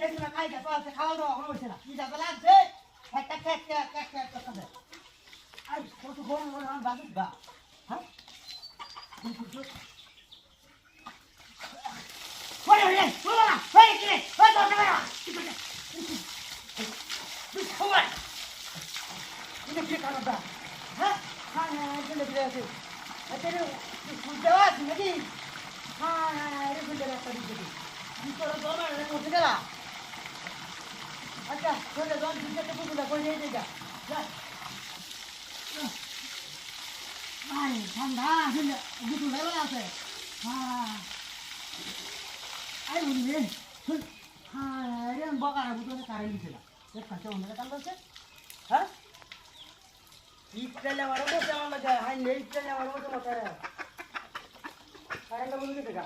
এগুলো খাইতে পারছে খাওয়া দাওয়া কোনো হচ্ছে না কি যাতে লাগছে একটা খেট করতে আই কত গরম গরম আমার বাজুক গা হ্যাঁ ওরে ওরে ওরে ওরে কি রে ওই তো ক্যামেরা ওরে এটা কি কারণটা হ্যাঁ হ্যাঁ হ্যাঁ এটা লেগে আছে এটা ফুল দেওয়া আছে নাকি হ্যাঁ হ্যাঁ এটা ফুল দেওয়া আছে কি করে দমা রে করতে গেলা আচ্ছা চলে দম দিতে তো পুরো কই নেই দেখা যা আই ঠান্ডা দিলে গুটু লেভেল আছে হ্যাঁ আই বুঝলি হ্যাঁ রে বকার গুটু কারে দিছিল এক কাছে অন্য কাম করছে হ্যাঁ ইটলে আমার বসে আমার লাগে হাই নেই ইটলে আমার বসে মত রে কারেন্ট বন্ধ করে দেখা